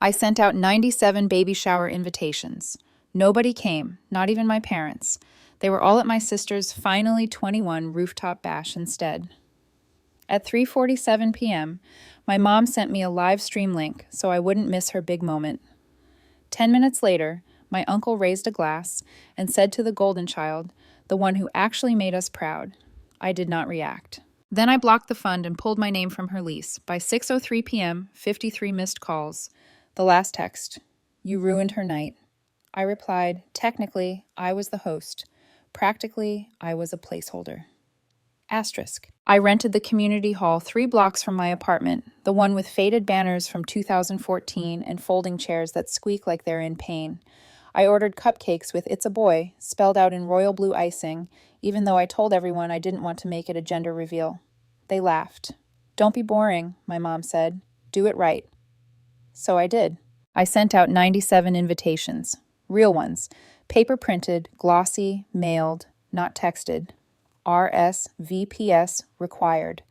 I sent out 97 baby shower invitations. Nobody came, not even my parents. They were all at my sister's finally 21 rooftop bash instead. At 3:47 p.m., my mom sent me a live stream link so I wouldn't miss her big moment. 10 minutes later, my uncle raised a glass and said to the golden child, the one who actually made us proud, I did not react. Then I blocked the fund and pulled my name from her lease. By 6:03 p.m., 53 missed calls. The last text, you ruined her night. I replied, technically, I was the host. Practically, I was a placeholder. Asterisk. I rented the community hall 3 blocks from my apartment, the one with faded banners from 2014 and folding chairs that squeak like they're in pain. I ordered cupcakes with "It's a boy" spelled out in royal blue icing, even though I told everyone I didn't want to make it a gender reveal. They laughed. Don't be boring, my mom said. Do it right. So I did. I sent out 97 invitations. Real ones. Paper printed, glossy, mailed, not texted. RSVPs required.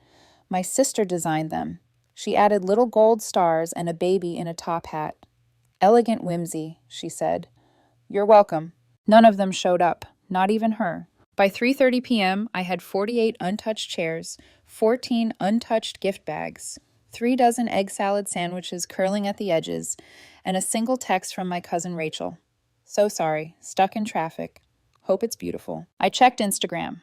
My sister designed them. She added little gold stars and a baby in a top hat. Elegant whimsy, she said. You're welcome. None of them showed up, not even her. By 3:30 p.m., I had 48 untouched chairs, 14 untouched gift bags, 3 dozen egg salad sandwiches curling at the edges, and a single text from my cousin Rachel. So sorry, stuck in traffic. Hope it's beautiful. I checked Instagram.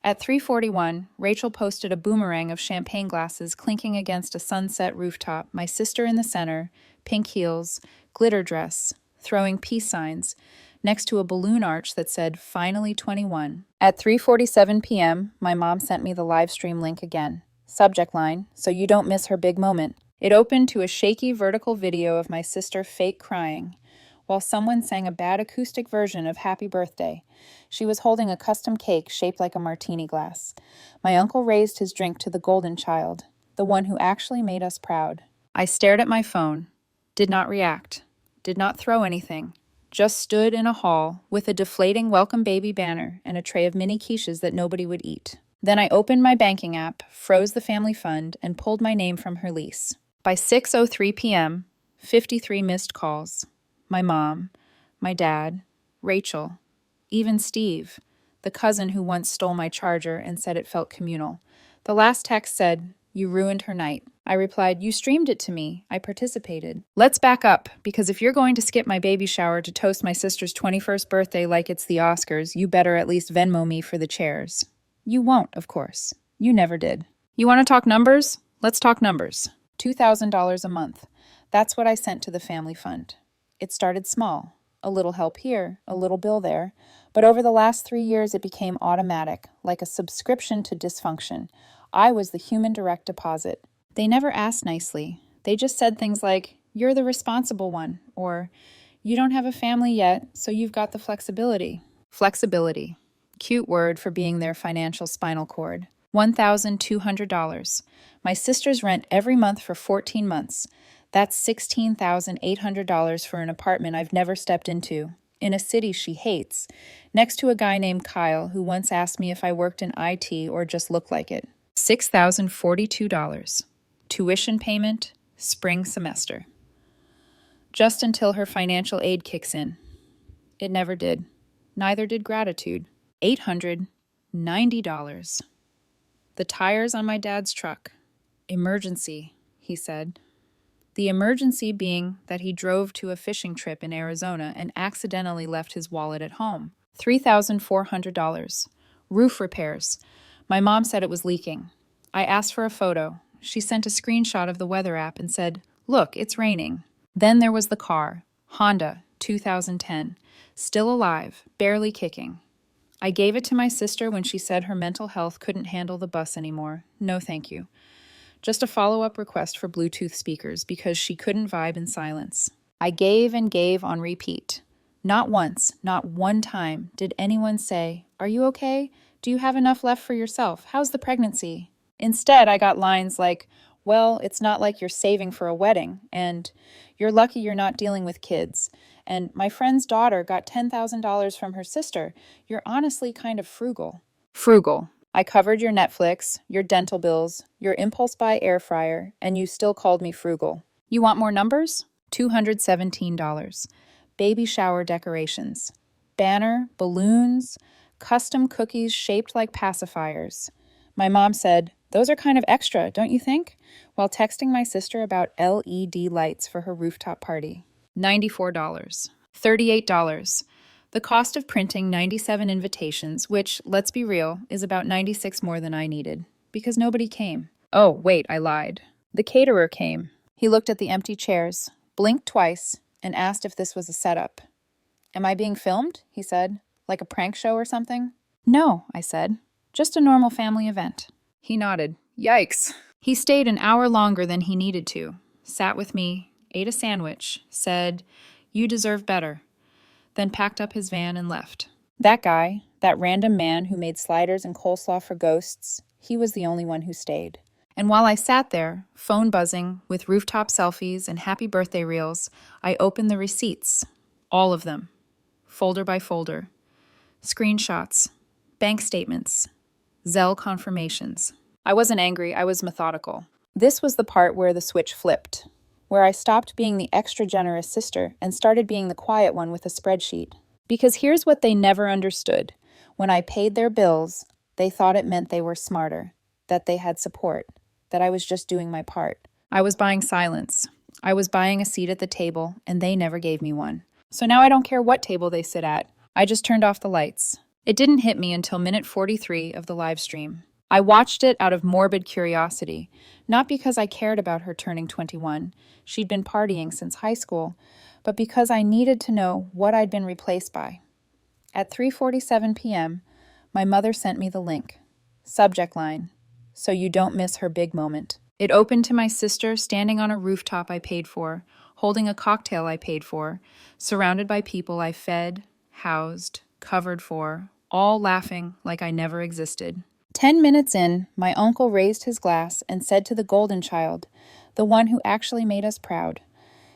At 3:41, Rachel posted a boomerang of champagne glasses clinking against a sunset rooftop, my sister in the center, pink heels, glitter dress, throwing peace signs, next to a balloon arch that said, finally 21. At 3:47 p.m., my mom sent me the live stream link again. Subject line, so you don't miss her big moment. It opened to a shaky vertical video of my sister fake crying, while someone sang a bad acoustic version of Happy Birthday. She was holding a custom cake shaped like a martini glass. My uncle raised his drink to the golden child, the one who actually made us proud. I stared at my phone, did not react, did not throw anything, just stood in a hall with a deflating welcome baby banner and a tray of mini quiches that nobody would eat. Then I opened my banking app, froze the family fund, and pulled my name from her lease. By 6:03 p.m., 53 missed calls. My mom, my dad, Rachel, even Steve, the cousin who once stole my charger and said it felt communal. The last text said, you ruined her night. I replied, you streamed it to me. I participated. Let's back up, because if you're going to skip my baby shower to toast my sister's 21st birthday like it's the Oscars, you better at least Venmo me for the chairs. You won't, of course. You never did. You want to talk numbers? Let's talk numbers. $2,000 a month. That's what I sent to the family fund. It started small, a little help here, a little bill there, but over the last 3 years it became automatic, like a subscription to dysfunction. I was the human direct deposit. They never asked nicely. They just said things like, you're the responsible one, or you don't have a family yet, so you've got the flexibility. Flexibility. Cute word for being their financial spinal cord. $1,200. My sister's rent every month for 14 months. That's $16,800 for an apartment I've never stepped into, in a city she hates, next to a guy named Kyle who once asked me if I worked in IT or just looked like it. $6,042. Tuition payment, spring semester. Just until her financial aid kicks in. It never did. Neither did gratitude. $890. The tires on my dad's truck. Emergency, he said. The emergency being that he drove to a fishing trip in Arizona and accidentally left his wallet at home. $3,400. Roof repairs. My mom said it was leaking. I asked for a photo. She sent a screenshot of the weather app and said, look, it's raining. Then there was the car. Honda, 2010. Still alive, barely kicking. I gave it to my sister when she said her mental health couldn't handle the bus anymore. No, thank you. Just a follow-up request for Bluetooth speakers because she couldn't vibe in silence. I gave and gave on repeat. Not once, not one time did anyone say, are you okay? Do you have enough left for yourself? How's the pregnancy? Instead, I got lines like, well, it's not like you're saving for a wedding, and you're lucky you're not dealing with kids, and my friend's daughter got $10,000 from her sister. You're honestly kind of frugal. Frugal. I covered your Netflix, your dental bills, your impulse buy air fryer, and you still called me frugal. You want more numbers? $217. Baby shower decorations. Banner, balloons, custom cookies shaped like pacifiers. My mom said, "Those are kind of extra, don't you think?" while texting my sister about LED lights for her rooftop party. $94. $38. The cost of printing 97 invitations, which, let's be real, is about 96 more than I needed, because nobody came. Oh, wait, I lied. The caterer came. He looked at the empty chairs, blinked twice, and asked if this was a setup. "Am I being filmed?" he said. "Like a prank show or something?" "No," I said. "Just a normal family event." He nodded. Yikes. He stayed an hour longer than he needed to, sat with me, ate a sandwich, said, "You deserve better," then packed up his van and left. That guy, that random man who made sliders and coleslaw for ghosts, he was the only one who stayed. And while I sat there, phone buzzing, with rooftop selfies and happy birthday reels, I opened the receipts. All of them. Folder by folder. Screenshots. Bank statements. Zelle confirmations. I wasn't angry, I was methodical. This was the part where the switch flipped, where I stopped being the extra generous sister and started being the quiet one with a spreadsheet. Because here's what they never understood. When I paid their bills, they thought it meant they were smarter, that they had support, that I was just doing my part. I was buying silence. I was buying a seat at the table, and they never gave me one. So now I don't care what table they sit at. I just turned off the lights. It didn't hit me until minute 43 of the live stream. I watched it out of morbid curiosity, not because I cared about her turning 21. She'd been partying since high school, but because I needed to know what I'd been replaced by. At 3:47 p.m., my mother sent me the link. Subject line, "So you don't miss her big moment." It opened to my sister standing on a rooftop I paid for, holding a cocktail I paid for, surrounded by people I fed, housed, covered for, all laughing like I never existed. 10 minutes in, my uncle raised his glass and said to the golden child, the one who actually made us proud.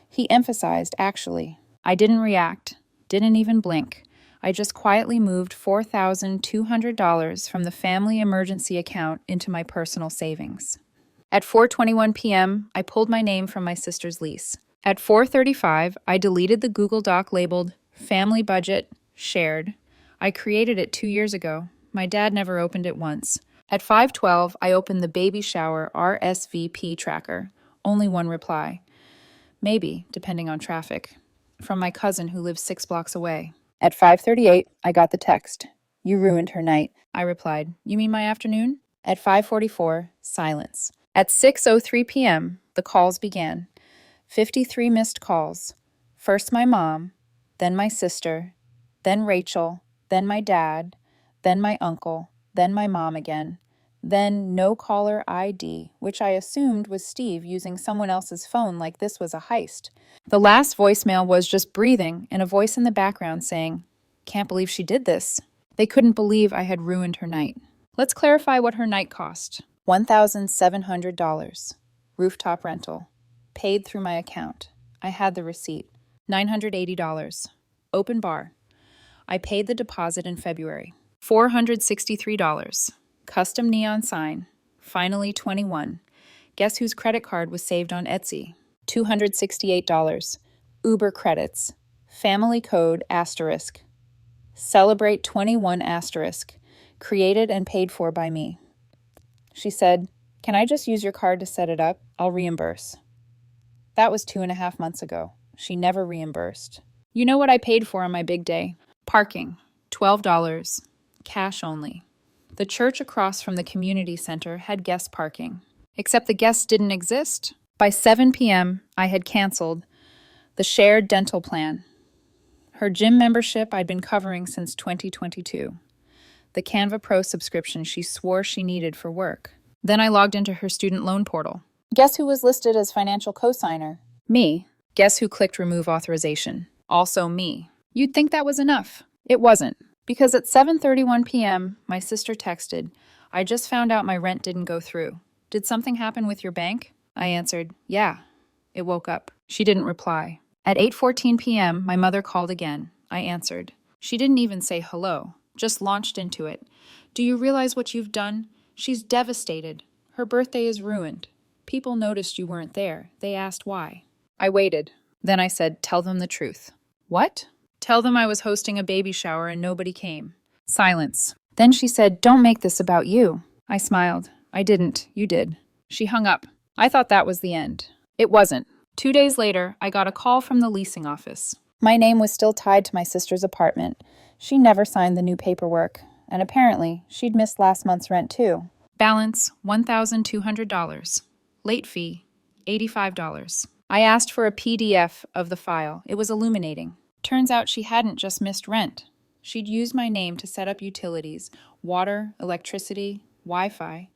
He emphasized, actually. I didn't react, didn't even blink. I just quietly moved $4,200 from the family emergency account into my personal savings. At 4:21 p.m., I pulled my name from my sister's lease. At 4:35, I deleted the Google Doc labeled Family Budget, Shared. I created it 2 years ago. My dad never opened it once. At 5:12, I opened the baby shower RSVP tracker. Only one reply. Maybe, depending on traffic. From my cousin who lives 6 blocks away. At 5:38, I got the text. "You ruined her night." I replied, "You mean my afternoon?" At 5:44, silence. At 6:03 p.m., the calls began. 53 missed calls. First my mom, then my sister, then Rachel, then my dad, then my uncle, then my mom again, then no caller ID, which I assumed was Steve using someone else's phone like this was a heist. The last voicemail was just breathing and a voice in the background saying, "Can't believe she did this." They couldn't believe I had ruined her night. Let's clarify what her night cost. $1,700. Rooftop rental. Paid through my account. I had the receipt. $980. Open bar. I paid the deposit in February. $463. Custom neon sign. Finally 21. Guess whose credit card was saved on Etsy? $268. Uber credits. Family code asterisk. Celebrate 21 asterisk. Created and paid for by me. She said, "Can I just use your card to set it up? I'll reimburse." That was 2.5 months ago. She never reimbursed. You know what I paid for on my big day? Parking. $12. Cash only. The church across from the community center had guest parking. Except the guests didn't exist. By 7 p.m., I had canceled the shared dental plan. Her gym membership I'd been covering since 2022. The Canva Pro subscription she swore she needed for work. Then I logged into her student loan portal. Guess who was listed as financial cosigner? Me. Guess who clicked remove authorization? Also me. You'd think that was enough. It wasn't. Because at 7:31 p.m., my sister texted, "I just found out my rent didn't go through. Did something happen with your bank?" I answered, "Yeah." It woke up. She didn't reply. At 8:14 p.m., my mother called again. I answered. She didn't even say hello. Just launched into it. "Do you realize what you've done? She's devastated. Her birthday is ruined. People noticed you weren't there. They asked why." I waited. Then I said, tell them the truth. What? Tell them I was hosting a baby shower and nobody came. Silence. Then she said, don't make this about you. I smiled. I didn't. You did. She hung up. I thought that was the end. It wasn't. 2 days later, I got a call from the leasing office. My name was still tied to my sister's apartment. She never signed the new paperwork, and apparently, she'd missed last month's rent too. Balance, $1,200. Late fee, $85. I asked for a PDF of the file. It was illuminating. Turns out she hadn't just missed rent. She'd used my name to set up utilities, water, electricity, Wi-Fi,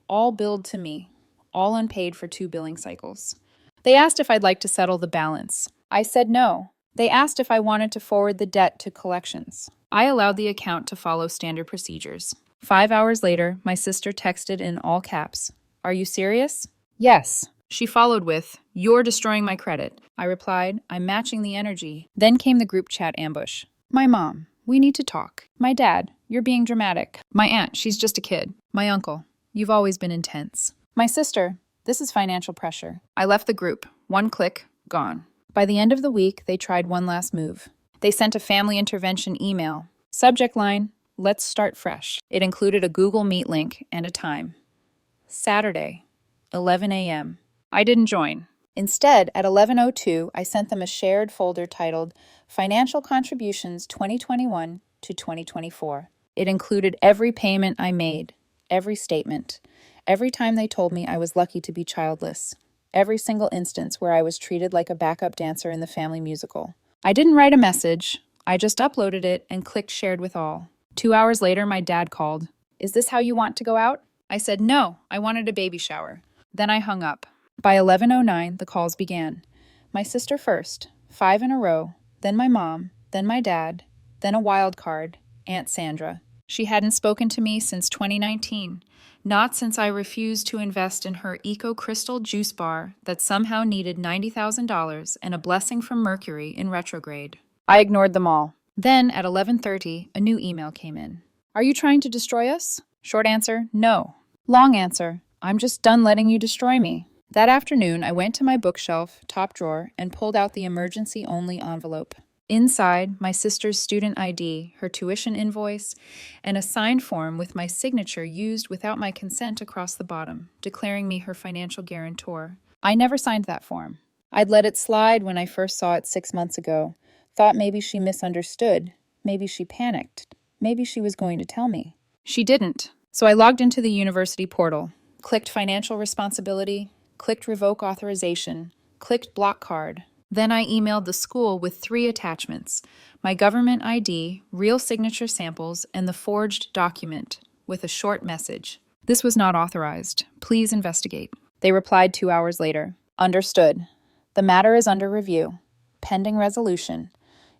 all billed to me, all unpaid for 2 billing cycles. They asked if I'd like to settle the balance. I said no. They asked if I wanted to forward the debt to collections. I allowed the account to follow standard procedures. 5 hours later, my sister texted in all caps, "Are you serious?" "Yes." She followed with, "You're destroying my credit." I replied, "I'm matching the energy." Then came the group chat ambush. My mom, "We need to talk." My dad, "You're being dramatic." My aunt, "She's just a kid." My uncle, "You've always been intense." My sister, "This is financial pressure." I left the group. 1 click, gone. By the end of the week, they tried one last move. They sent a family intervention email. Subject line, "Let's start fresh." It included a Google Meet link and a time. Saturday, 11 a.m. I didn't join. Instead, at 11:02, I sent them a shared folder titled Financial Contributions 2021 to 2024. It included every payment I made, every statement, every time they told me I was lucky to be childless, every single instance where I was treated like a backup dancer in the family musical. I didn't write a message. I just uploaded it and clicked shared with all. 2 hours later, my dad called. "Is this how you want to go out?" I said, "No, I wanted a baby shower." Then I hung up. By 11:09, the calls began. My sister first, 5 in a row, then my mom, then my dad, then a wild card, Aunt Sandra. She hadn't spoken to me since 2019, not since I refused to invest in her Eco Crystal juice bar that somehow needed $90,000 and a blessing from Mercury in retrograde. I ignored them all. Then, at 11:30, a new email came in. "Are you trying to destroy us?" Short answer, no. Long answer, "I'm just done letting you destroy me." That afternoon, I went to my bookshelf, top drawer, and pulled out the emergency-only envelope. Inside, my sister's student ID, her tuition invoice, and a signed form with my signature used without my consent across the bottom, declaring me her financial guarantor. I never signed that form. I'd let it slide when I first saw it 6 months ago. Thought maybe she misunderstood. Maybe she panicked. Maybe she was going to tell me. She didn't. So I logged into the university portal, clicked financial responsibility, clicked revoke authorization, clicked block card. Then I emailed the school with 3 attachments, my government ID, real signature samples, and the forged document with a short message. "This was not authorized. Please investigate." They replied 2 hours later. "Understood. The matter is under review. Pending resolution.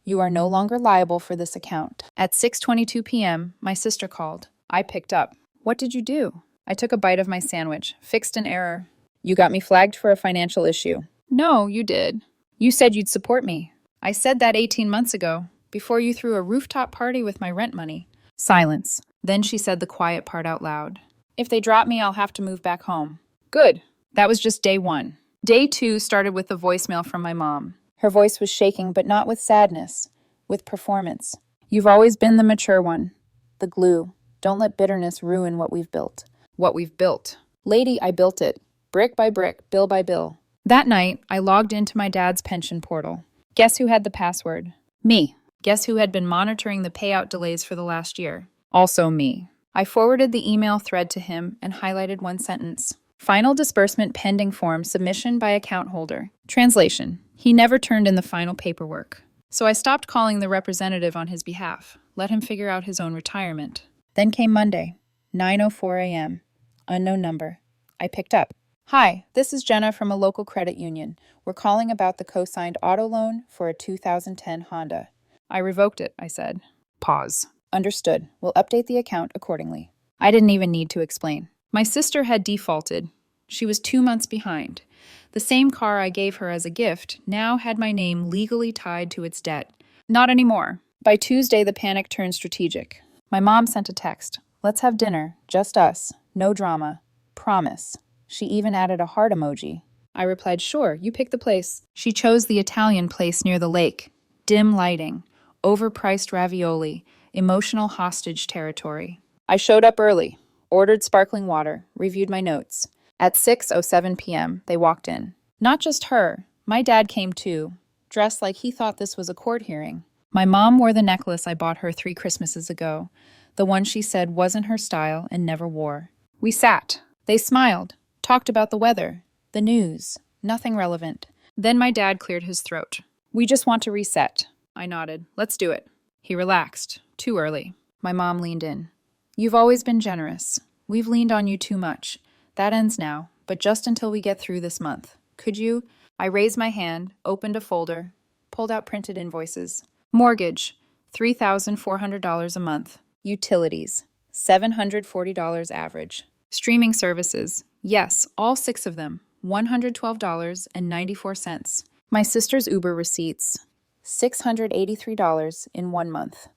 You are no longer liable for this account." At 6:22 p.m., my sister called. I picked up. "What did you do?" I took a bite of my sandwich, fixed an error. "You got me flagged for a financial issue." "No, you did. You said you'd support me." "I said that 18 months ago, before you threw a rooftop party with my rent money." Silence. Then she said the quiet part out loud. "If they drop me, I'll have to move back home." Good. That was just day 1. Day 2 started with a voicemail from my mom. Her voice was shaking, but not with sadness, with performance. "You've always been the mature one. The glue. Don't let bitterness ruin what we've built." What we've built. Lady, I built it. Brick by brick, bill by bill. That night, I logged into my dad's pension portal. Guess who had the password? Me. Guess who had been monitoring the payout delays for the last year? Also me. I forwarded the email thread to him and highlighted one sentence. Final disbursement pending form submission by account holder. Translation. He never turned in the final paperwork. So I stopped calling the representative on his behalf. Let him figure out his own retirement. Then came Monday, 9:04 a.m. Unknown number. I picked up. "Hi, this is Jenna from a local credit union. We're calling about the co-signed auto loan for a 2010 Honda." "I revoked it," I said. Pause. "Understood. We'll update the account accordingly." I didn't even need to explain. My sister had defaulted. She was 2 months behind. The same car I gave her as a gift now had my name legally tied to its debt. Not anymore. By Tuesday, the panic turned strategic. My mom sent a text. "Let's have dinner. Just us. No drama. Promise." She even added a heart emoji. I replied, sure, you pick the place. She chose the Italian place near the lake. Dim lighting, overpriced ravioli, emotional hostage territory. I showed up early, ordered sparkling water, reviewed my notes. At 6:07 p.m., they walked in. Not just her. My dad came too, dressed like he thought this was a court hearing. My mom wore the necklace I bought her 3 Christmases ago, the one she said wasn't her style and never wore. We sat. They smiled, talked about the weather, the news, nothing relevant. Then my dad cleared his throat. We just want to reset. I nodded. Let's do it. He relaxed. Too early. My mom leaned in. You've always been generous. We've leaned on you too much. That ends now, but just until we get through this month. Could you? I raised my hand, opened a folder, pulled out printed invoices. Mortgage, $3,400 a month. Utilities, $740 average. Streaming services, yes, all 6 of them, $112.94. My sister's Uber receipts, $683 in 1 month.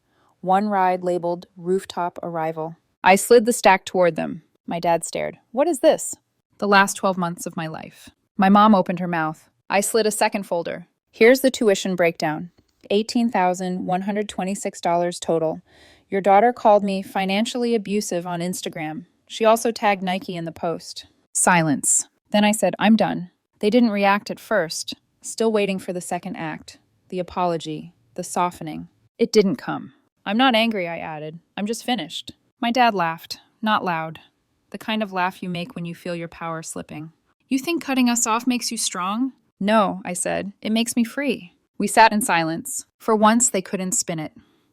One ride labeled Rooftop arrival. I slid the stack toward them. My dad stared. What is this? The last 12 months of my life. My mom opened her mouth. I slid a second folder. Here's the tuition breakdown. $18,126 total. Your daughter called me financially abusive on Instagram. She also tagged Nike in the post. Silence. Then I said, I'm done. They didn't react at first. Still waiting for the second act. The apology. The softening. It didn't come. I'm not angry, I added. I'm just finished. My dad laughed. Not loud. The kind of laugh you make when you feel your power slipping. You think cutting us off makes you strong? No, I said. It makes me free. We sat in silence. For once, they couldn't spin it.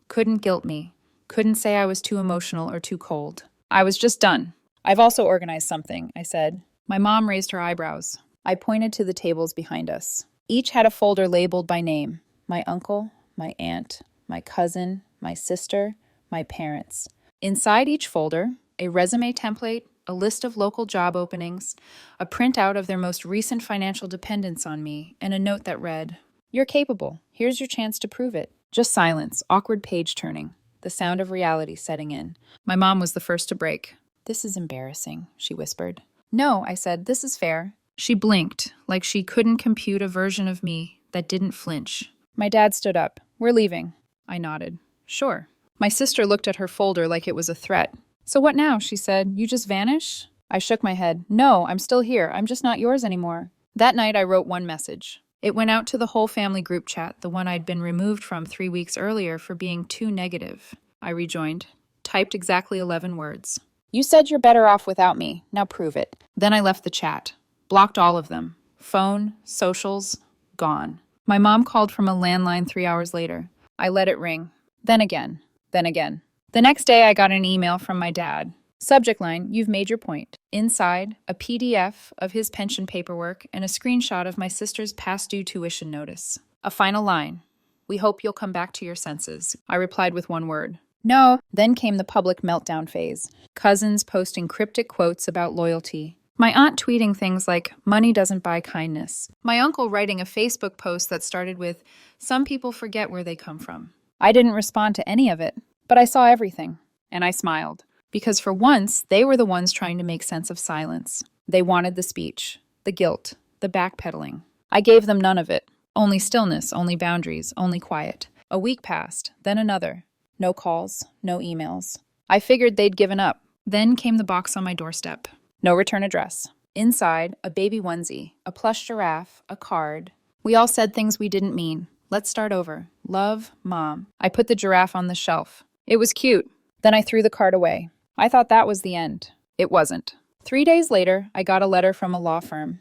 Couldn't guilt me. Couldn't say I was too emotional or too cold. I was just done. I've also organized something, I said. My mom raised her eyebrows. I pointed to the tables behind us. Each had a folder labeled by name. My uncle, my aunt, my cousin, my sister, my parents. Inside each folder, a resume template, a list of local job openings, a printout of their most recent financial dependence on me, and a note that read, You're capable. Here's your chance to prove it. Just silence, awkward page turning, the sound of reality setting in. My mom was the first to break. This is embarrassing, she whispered. No, I said, this is fair. She blinked, like she couldn't compute a version of me that didn't flinch. My dad stood up. We're leaving. I nodded. Sure. My sister looked at her folder like it was a threat. So what now? She said. You just vanish? I shook my head. No, I'm still here. I'm just not yours anymore. That night I wrote one message. It went out to the whole family group chat, the one I'd been removed from 3 weeks earlier for being too negative. I rejoined. Typed exactly 11 words. You said you're better off without me. Now prove it. Then I left the chat. Blocked all of them. Phone, socials, gone. My mom called from a landline 3 hours later. I let it ring. Then again. Then again. The next day I got an email from my dad. Subject line, you've made your point. Inside, a PDF of his pension paperwork and a screenshot of my sister's past due tuition notice. A final line. We hope you'll come back to your senses. I replied with one word. No. Then came the public meltdown phase. Cousins posting cryptic quotes about loyalty. My aunt tweeting things like, money doesn't buy kindness. My uncle writing a Facebook post that started with, some people forget where they come from. I didn't respond to any of it, but I saw everything. And I smiled. Because for once, they were the ones trying to make sense of silence. They wanted the speech, the guilt, the backpedaling. I gave them none of it. Only stillness, only boundaries, only quiet. A week passed, then another. No calls, no emails. I figured they'd given up. Then came the box on my doorstep. No return address. Inside, a baby onesie, a plush giraffe, a card. We all said things we didn't mean. Let's start over. Love, Mom. I put the giraffe on the shelf. It was cute. Then I threw the card away. I thought that was the end. It wasn't. 3 days later, I got a letter from a law firm.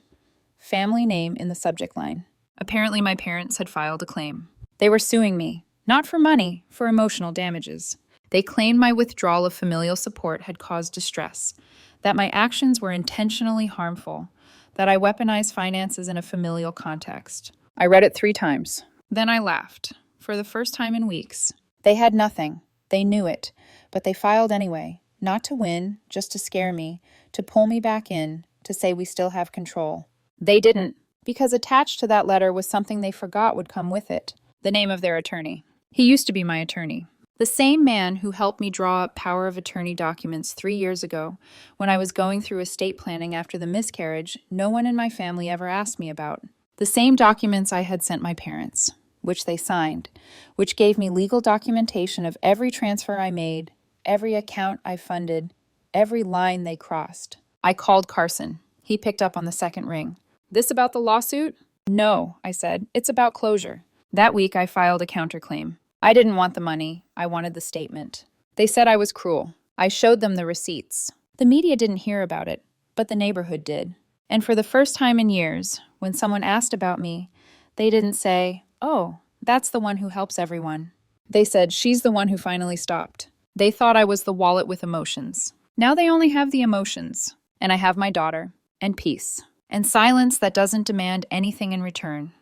Family name in the subject line. Apparently my parents had filed a claim. They were suing me. Not for money, for emotional damages. They claimed my withdrawal of familial support had caused distress, that my actions were intentionally harmful, that I weaponized finances in a familial context. I read it 3 times. Then I laughed, for the first time in weeks. They had nothing. They knew it, but they filed anyway, not to win, just to scare me, to pull me back in, to say we still have control. They didn't, because attached to that letter was something they forgot would come with it, the name of their attorney. He used to be my attorney. The same man who helped me draw up power of attorney documents 3 years ago, when I was going through estate planning after the miscarriage, no one in my family ever asked me about. The same documents I had sent my parents, which they signed, which gave me legal documentation of every transfer I made, every account I funded, every line they crossed. I called Carson. He picked up on the second ring. This about the lawsuit? No, I said. It's about closure. That week I filed a counterclaim. I didn't want the money. I wanted the statement. They said I was cruel. I showed them the receipts. The media didn't hear about it, but the neighborhood did. And for the first time in years, when someone asked about me, they didn't say, "Oh, that's the one who helps everyone." They said, "She's the one who finally stopped." They thought I was the wallet with emotions. Now they only have the emotions. And I have my daughter, and peace, and silence that doesn't demand anything in return.